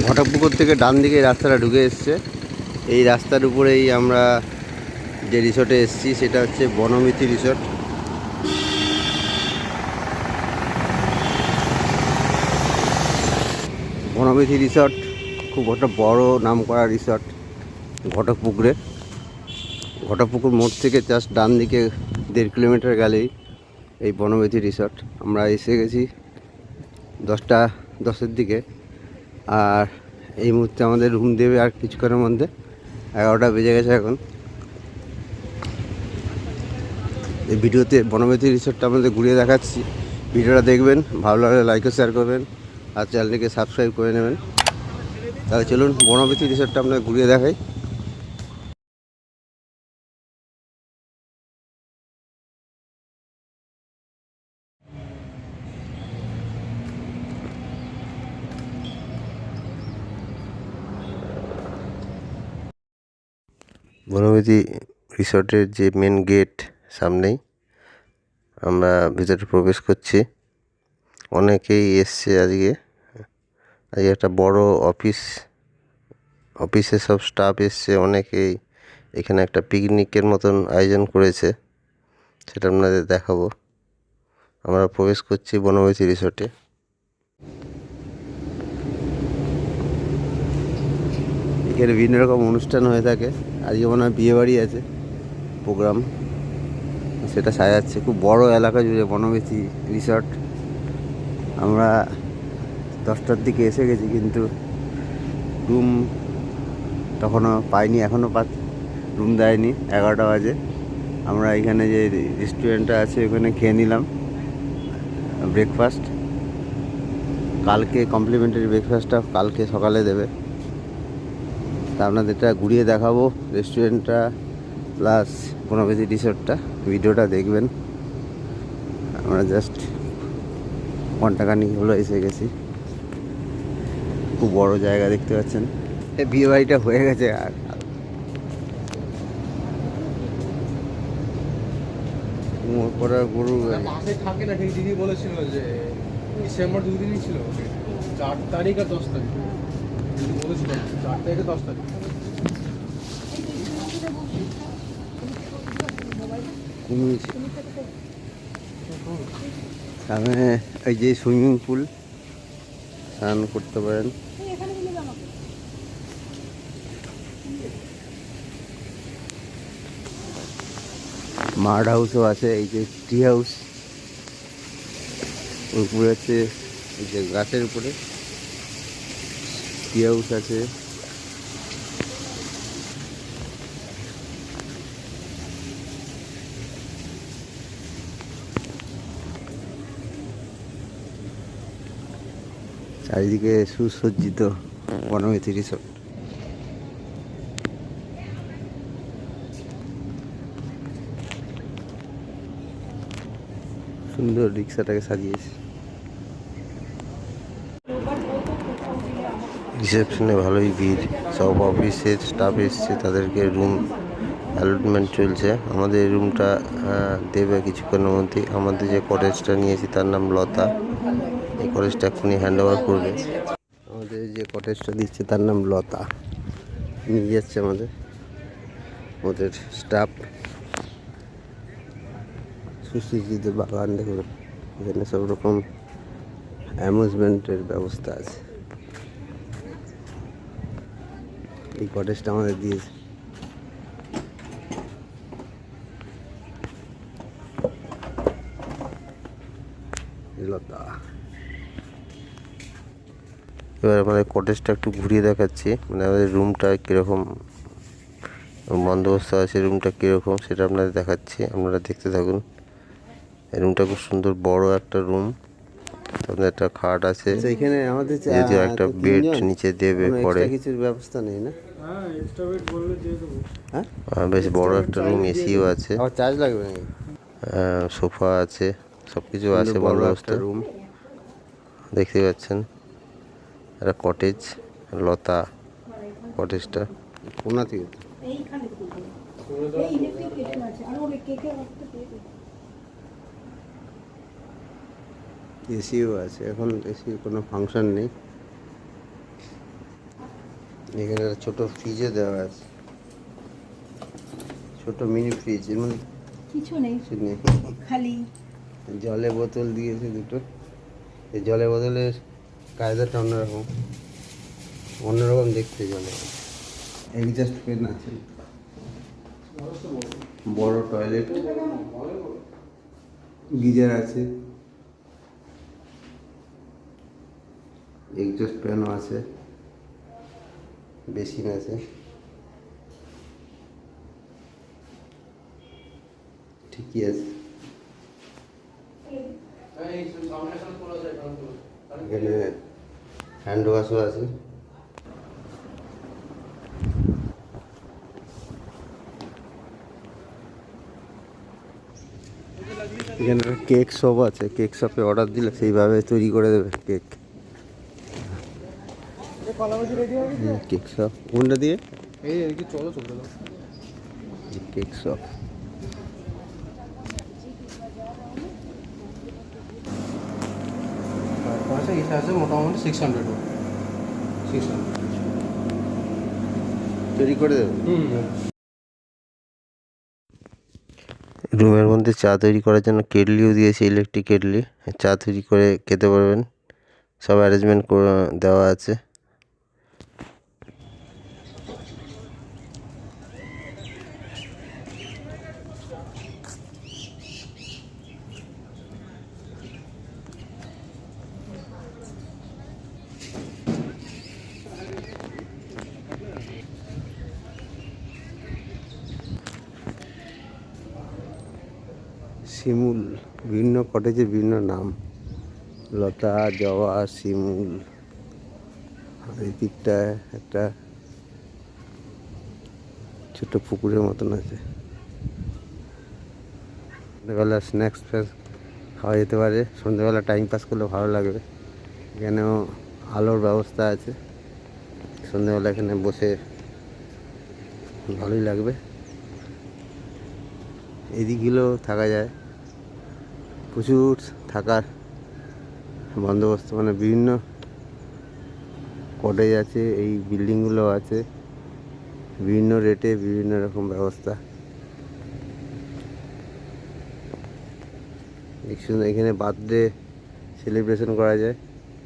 ঘটকপুকুর থেকে ডান দিকে রাস্তাটা ঢুকে এসছে। এই রাস্তার উপরেই আমরা যে রিসোর্টে এসেছি সেটা হচ্ছে বনমিতি রিসোর্ট। বনমিতি রিসোর্ট খুব একটা বড় নাম করা রিসোর্ট ঘটকপুকুরে। ঘটকপুকুর মোড় থেকে জাস্ট ডান দিকে 1.5 কিলোমিটার গেলেই এই বনমিতি রিসোর্ট। আমরা এসে গেছি 10:10 দিকে, আর এই মুহূর্তে আমাদের রুম দেবে আর কিছুক্ষণের মধ্যে। 11টা বেজে গেছে এখন। এই ভিডিওতে বনমিতি রিসোর্টটা আপনাদের ঘুরিয়ে দেখাচ্ছি। ভিডিওটা দেখবেন, ভালো লাগলে লাইক ও শেয়ার করবেন আর চ্যানেলটিকে সাবস্ক্রাইব করে নেবেন। তাহলে চলুন বনমিতি রিসোর্টটা আপনাদের ঘুরিয়ে দেখাই। বনমিতি রিসোর্টের যে মেন গেট সামনেই আমরা ভিতরে প্রবেশ করছি। অনেকেই এসছে আজকে একটা বড় অফিসে সব স্টাফ এসছে। অনেকেই এখানে একটা পিকনিকের মতন আয়োজন করেছে, সেটা আপনাদের দেখাবো। আমরা প্রবেশ করছি বনমিতি রিসোর্টে। এখানে বিভিন্ন রকম অনুষ্ঠান হয়ে থাকে। আজকে মনে হয় বিয়েবাড়ি আছে, প্রোগ্রাম, সেটা সাজাচ্ছে। খুব বড় এলাকা জুড়ে বনমিতি রিসোর্ট। আমরা 10টার দিকে এসে গেছি, কিন্তু রুম তখনও পাইনি, এখনও রুম দেয়নি। 11টা বাজে। আমরা এখানে যে রেস্টুরেন্টটা আছে ওখানে খেয়ে নিলাম ব্রেকফাস্ট। কালকে কমপ্লিমেন্টারি ব্রেকফাস্টটা কালকে সকালে দেবে। তা আপনাদেরটা ঘুরিয়ে দেখাবো রেস্টুরেন্টটা প্লাস বনমিতি রিসোর্টটা। ভিডিওটা দেখবেন। আমরা জাস্ট ঘন্টাখানিক হলো এসে গেছি। খুব বড় জায়গা দেখতে পাচ্ছেন। এই বিয়ে বাড়িটা হয়ে গেছে। আর গরু থাকে না, ঠিক দিদি বলেছিল যে ডিসেম্বর 2 দিনই ছিল, 4 তারিখ আর 10 তারিখ বলেছিল। 4 তারিখ 10 তারিখ সামনে এই যে সুইমিং পুল, স্নান করতে পারেন। মাড হাউসও আছে। এই যে ট্রি হাউস, উপরে আছে এই যে গাছের উপরে ট্রি হাউস আছে। চারিদিকে সুসজ্জিত বনমিতি রিসোর্ট। সুন্দর রিক্সাটাকে সাজিয়েছে। রিসেপশনে ভালোই ভিড়, সব অফিসের স্টাফ এসছে, তাদেরকে রুম অ্যালটমেন্ট চলছে। আমাদের রুমটা দেবে কিছুক্ষণের মধ্যেই। আমাদের যে কটেজটা নিয়েছি তার নাম লতা। এই কটেজটা এক্ষুনি হ্যান্ড ওভার করবে। আমাদের যে কটেজটা দিচ্ছে তার নাম লতা, নিয়ে যাচ্ছে আমাদের স্টাফ। সুসজ্জিত বাগান দেখুন, এখানে সব রকম অ্যামিউজমেন্টের ব্যবস্থা আছে। এই কটেজটা আমাদের দিয়েছে। লতা। এবার আমাদের কটেজটা একটু ঘুরিয়ে দেখাচ্ছি, মানে আমাদের রুমটা কীরকম বন্দোবস্ত আছে, রুমটা কীরকম সেটা আপনাদের দেখাচ্ছি। আপনারা দেখতে থাকুন। এই রুমটা খুব সুন্দর, বড় একটা রুম। আপনাদের একটা খাট আছে, এখানে আমাদের যদিও একটা বেড নিচে দেবে পরে, কিছুর ব্যবস্থা নেই না। বেশ বড় একটা রুম, এসিও আছে। চার্জ লাগবে নাকি? সোফা আছে, সব কিছু আছে, বন্দোবস্ত। রুম দেখতে পাচ্ছেন। একটা কটেজ, লতা কটেজটা কোনা থেকে। এসিও আছে, এখন এসির কোনো ফাংশন নেই। এখানে একটা ছোট ফ্রিজও দেওয়া আছে, ছোট মিনি ফ্রিজ, এর মধ্যে কিছু নেই, কিছু নেই, খালি জলের বোতল দিয়েছে দুটো। এই জলের বোতলের কায়দাটা অন্যরকম, অন্যরকম দেখতে জলে। এক্সাস্ট ফ্যান আছে, বড় টয়লেট, গিজার আছে, এক্সস্ট ফ্যানও আছে, বেসিন আছে, ঠিকই আছে। এখানে হ্যান্ড ওয়াশও আছে। এখানে কেক শপ আছে, কেক শপে অর্ডার দিলে সেইভাবে তৈরি করে দেবে কেক। কেক শপ কোনটা দিয়ে? এই আর কি, চলো চলতে দাও। Cake shop. পাশে এসে আছে মোটামুটি 600 তৈরি করে দেবে। হুম। রুমের মধ্যে চা তৈরি করার জন্য কেটলিও দিয়েছে, ইলেকট্রিক কেটলি, চা তৈরি করে খেতে পারবেন, সব অ্যারেঞ্জমেন্ট করে দেওয়া আছে। শিমুল, বিভিন্ন কটেজে বিভিন্ন নাম, লতা, জবা, শিমুল। আর এই দিকটায় একটা ছোট পুকুরের মতন আছে। সন্ধ্যেবেলা স্ন্যাক্স খাওয়া যেতে পারে, সন্ধ্যেবেলা টাইম পাস করলে ভালো লাগবে। এখানেও আলোর ব্যবস্থা আছে, সন্ধ্যেবেলা এখানে বসে ভালোই লাগবে। এদিকগুলোও থাকা যায়, প্রচুর থাকার বন্দোবস্ত, মানে বিভিন্ন কটেজ আছে, এই বিল্ডিংগুলো আছে, বিভিন্ন রেটে বিভিন্ন রকম ব্যবস্থা। এখানে বার্থডে সেলিব্রেশন করা যায়,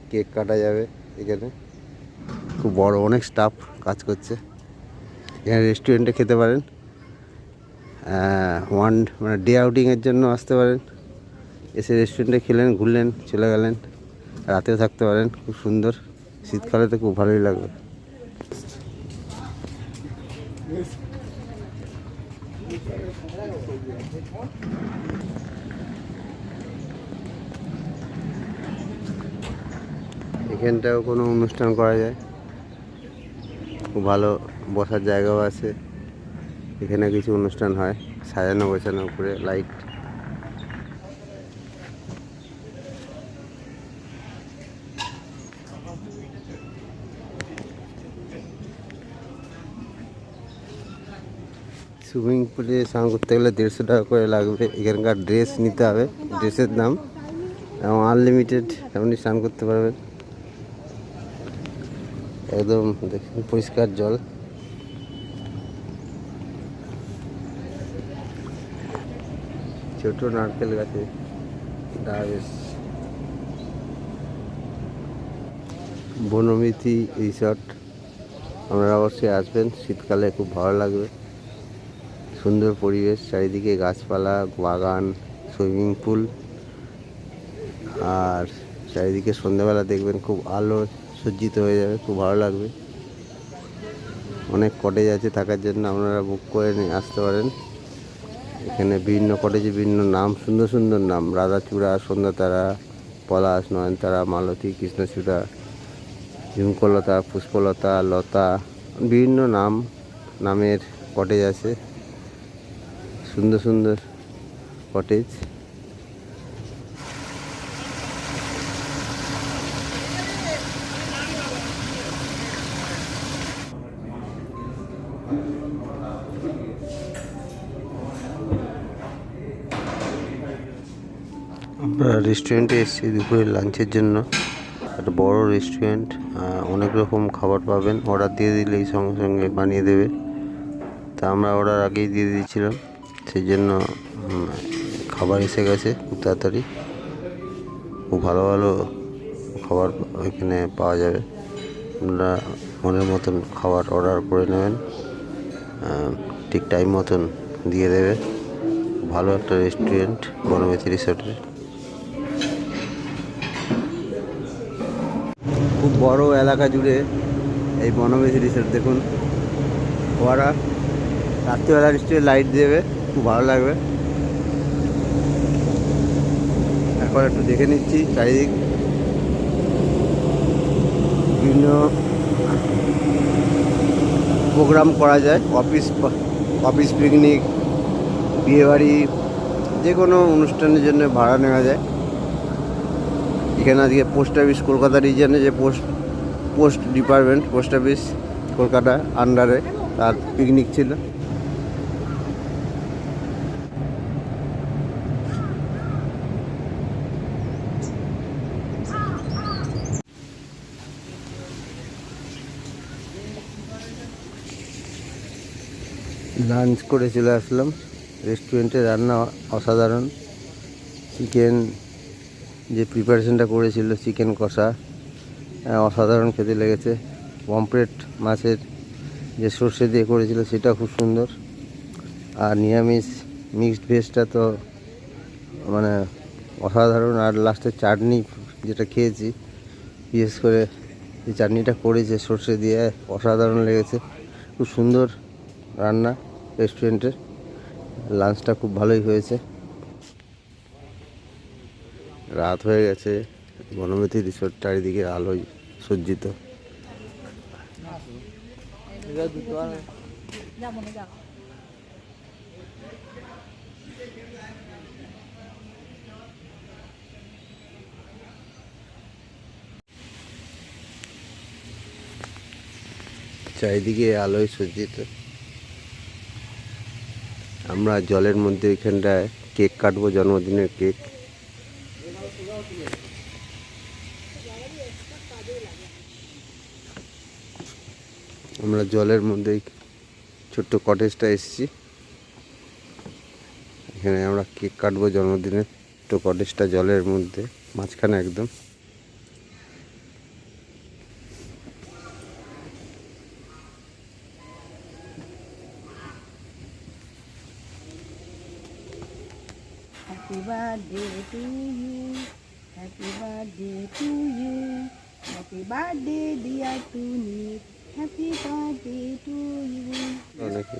কেক কাটা যাবে এখানে, খুব বড়, অনেক স্টাফ কাজ করছে। এখানে রেস্টুরেন্টে খেতে পারেন, মানে ডে আউটিংয়ের জন্য আসতে পারেন, এসে রেস্টুরেন্টে খেলেন, ঘুরলেন, চলে গেলেন, রাতেও থাকতে পারেন। খুব সুন্দর, শীতকালে তো খুব ভালোই লাগবে। এখানটাও কোনো অনুষ্ঠান করা যায়, খুব ভালো বসার জায়গাও আছে। এখানে কিছু অনুষ্ঠান হয়, সাজানো গোছানো উপরে লাইট। সুইমিং পুলে স্নান করতে গেলে 150 টাকা করে লাগবে। এখানকার ড্রেস নিতে হবে, ড্রেসের দাম, এবং আনলিমিটেড আপনি স্নান করতে পারবেন। একদম দেখুন পরিষ্কার জল। ছোট নারকেল গাছে ডাবেস। বনমিতি রিসর্ট, আপনারা অবশ্যই আসবেন, শীতকালে খুব ভালো লাগবে। সুন্দর পরিবেশ, চারিদিকে গাছপালা, বাগান, সুইমিং পুল, আর চারিদিকে সন্ধ্যাবেলা দেখবেন খুব আলো সজ্জিত হয়ে যাবে, খুব ভালো লাগবে। অনেক কটেজ আছে থাকার জন্য, আপনারা বুক করে নিয়ে আসতে পারেন। এখানে বিভিন্ন কটেজে বিভিন্ন নাম, সুন্দর সুন্দর নাম, রাধাচূড়া, সন্ধ্যাতারা, পলাশ, নয়নতারা, মালতী, কৃষ্ণচূড়া, ঝুমকলতা, পুষ্পলতা, লতা, বিভিন্ন নামের কটেজ আছে, সুন্দর সুন্দর কটেজ। আমরা রেস্টুরেন্টে এসেছি দুপুরে লাঞ্চের জন্য। একটা বড় রেস্টুরেন্ট, অনেক রকম খাবার পাবেন, অর্ডার দিয়ে দিলেই সঙ্গে সঙ্গে বানিয়ে দেবে। তা আমরা অর্ডার আগেই দিয়ে দিয়েছিলাম, সেই জন্য খাবার এসে গেছে খুব তাড়াতাড়ি। খুব ভালো ভালো খাবার এখানে পাওয়া যাবে, আপনারা মনের মতন খাবার অর্ডার করে নেবেন, ঠিক টাইম মতন দিয়ে দেবে। ভালো একটা রেস্টুরেন্ট বনবেতি রিসোর্টের। খুব বড় এলাকা জুড়ে এই বনবেতি রিসোর্ট দেখুন, ওরা রাত্রিবেলা নিশ্চয়ই লাইট দেবে, খুব ভালো লাগবে। এখন একটু দেখে নিচ্ছি চারিদিক, বিভিন্ন প্রোগ্রাম করা যায়, অফিস পিকনিক, বিয়েবাড়ি, যে কোনো অনুষ্ঠানের জন্য ভাড়া নেওয়া যায়। এখানে আজকে পোস্ট অফিস কলকাতা রিজনে যে post department, post office Kolkata আন্ডারে তার পিকনিক ছিল। লাঞ্চ করে চলে আসলাম। রেস্টুরেন্টে রান্না অসাধারণ। চিকেন যে প্রিপারেশনটা করেছিল, চিকেন কষা অসাধারণ খেতে লেগেছে। পমফ্রেট মাছের যে সর্ষে দিয়ে করেছিল সেটা খুব সুন্দর। আর নিরামিষ মিক্সড ভেজটা তো মানে অসাধারণ। আর লাস্টের চাটনি যেটা খেয়েছি, বিশেষ করে যে চাটনিটা করেছে সর্ষে দিয়ে, অসাধারণ লেগেছে। খুব সুন্দর রান্না রেস্টুরেন্টের। লাঞ্চটা খুব ভালোই হয়েছে। রাত হয়ে গেছে, বনবেতি রিসোর্ট চারিদিকে আলোয় সজ্জিত। চারিদিকে আলোয় সজ্জিত। আমরা জলের মধ্যে এখানটায় কেক কাটবো, জন্মদিনের কেক। আমরা জলের মধ্যে ছোট্ট কটেজটা এসেছি, এখানে আমরা কেক কাটবো জন্মদিনের। ছোট্ট কটেজটা জলের মধ্যে মাঝখানে একদম। Happy birthday to you. Happy birthday to you. Happy birthday dear Tunit. Happy birthday to you. অনেকে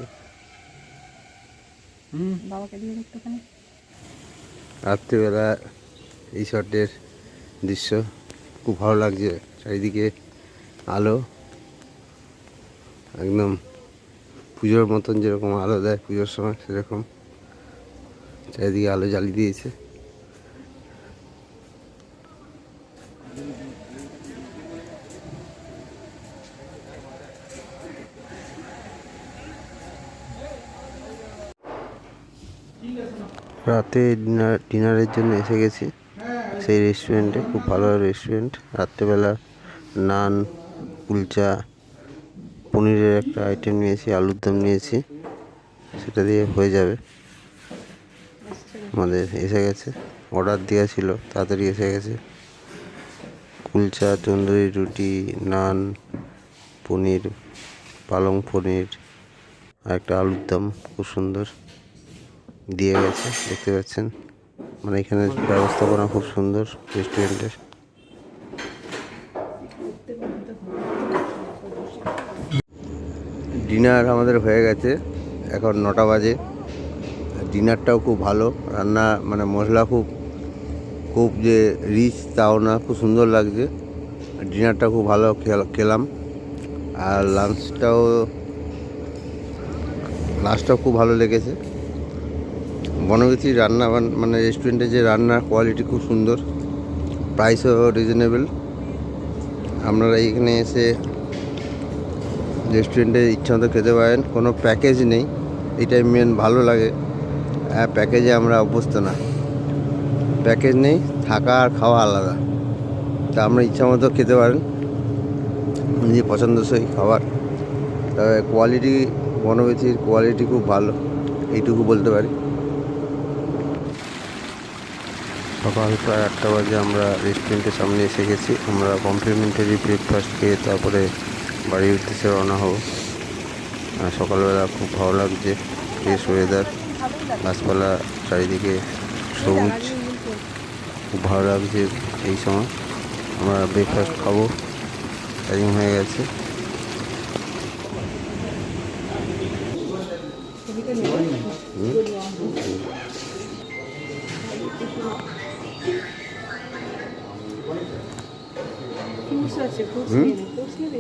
বাবাকে দিয়ে একটুখানি। রাত্রিবেলা রিসর্টের দৃশ্য খুব ভালো লাগছে। চারিদিকে আলো, একদম পুজোর মতন যেরকম আলো দেয় পুজোর সময়, সেরকম চারিদিকে আলো জ্বালিয়ে দিয়েছে। রাতে ডিনারের জন্য এসে গেছি সেই রেস্টুরেন্টে। খুব ভালো রেস্টুরেন্ট। রাত্রেবেলা নান, কুলচা, পনিরের একটা আইটেম নিয়েছি, আলুর দম নিয়েছি, সেটা দিয়ে হয়ে যাবে। আমাদের এসে গেছে, অর্ডার দেওয়া ছিল, তাড়াতাড়ি এসে গেছে। কুলচা, তন্দুরি রুটি, নান, পনির, পালং পনির আর একটা আলুর দম খুব সুন্দর দিয়ে গেছে, দেখতে পাচ্ছেন। মানে এখানে ব্যবস্থাপনা খুব সুন্দর রেস্টুরেন্টের। ডিনার আমাদের হয়ে গেছে, এখন 9টা বাজে। ডিনারটাও খুব ভালো রান্না, মানে মশলা খুব যে রিচ তাও না, খুব সুন্দর লাগছে। ডিনারটা খুব ভালো খেলাম। আর লাঞ্চটাও খুব ভালো লেগেছে। বনবেতির রান্না মানে রেস্টুরেন্টে যে রান্নার কোয়ালিটি খুব সুন্দর, প্রাইসও রিজনেবল। আপনারা এখানে এসে রেস্টুরেন্টে ইচ্ছা মতো খেতে পারেন, কোনো প্যাকেজ নেই, এটাই মেন ভালো লাগে। প্যাকেজে আমরা অভ্যস্ত না, প্যাকেজ নেই, থাকা আর খাওয়া আলাদা। তা আমরা ইচ্ছা মতো খেতে পারেন, নিজের পছন্দসই খাবার। তবে কোয়ালিটি, বনবিথির কোয়ালিটি খুব ভালো, এইটুকু বলতে পারি। সকাল প্রায় 8টা বাজে আমরা রেস্টুরেন্টের সামনে এসে গেছি। আমরা কমপ্লিমেন্টারি ব্রেকফাস্ট খেয়ে তারপরে বাড়ির উদ্দেশ্যে রওনা হব। সকালবেলা খুব ভালো লাগছে, ফ্রেশ ওয়েদার, গাছপালা চারিদিকে সবুজ, খুব ভালো লাগছে। এই সময় আমরা ব্রেকফাস্ট খাবো, টাইম হয়ে গেছে। ফ্রুটস আছে, ফ্রুটস নিয়ে নে, ফ্রুটস নেবে?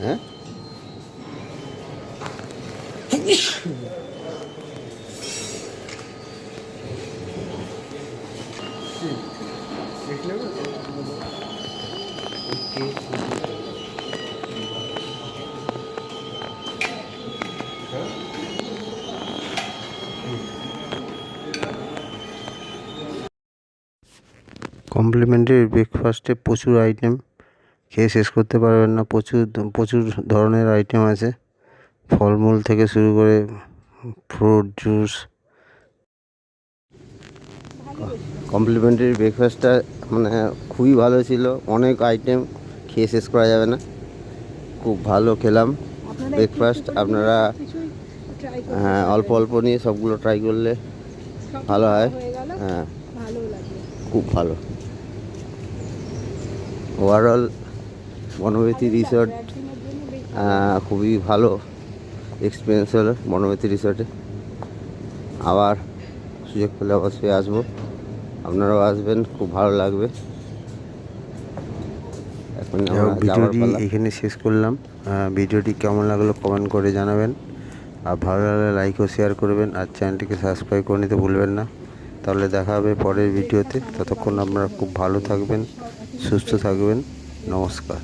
হ্যাঁ, কমপ্লিমেন্টারি ব্রেকফাস্টে প্রচুর আইটেম, খেয়ে শেষ করতে পারবেন না। প্রচুর ধরনের আইটেম আছে, ফলমূল থেকে শুরু করে ফ্রুট জুস। কমপ্লিমেন্টারি ব্রেকফাস্টটা মানে খুবই ভালো ছিল, অনেক আইটেম, খেয়ে শেষ করা যাবে না। খুব ভালো খেলাম ব্রেকফাস্ট। আপনারা হ্যাঁ, অল্প অল্প নিয়ে সবগুলো ট্রাই করলে ভালো হয়। হ্যাঁ, খুব ভালো। ওভারঅল বনবিথি রিসর্ট খুবই ভালো এক্সপিরিয়েন্স হলো বনবিথি রিসর্টে। আবার সুযোগ পেলে অবশ্যই আসবো, আপনারাও আসবেন, খুব ভালো লাগবে। এখন ভিডিওটি এখানে শেষ করলাম। ভিডিওটি কেমন লাগলো কমেন্ট করে জানাবেন, আর ভালো লাগলে লাইক ও শেয়ার করবেন, আর চ্যানেলটিকে সাবস্ক্রাইব করে নিতে ভুলবেন না। তাহলে দেখা হবে পরের ভিডিওতে। ততক্ষণ আপনারা খুব ভালো থাকবেন, সুস্থ থাকবেন। নমস্কার।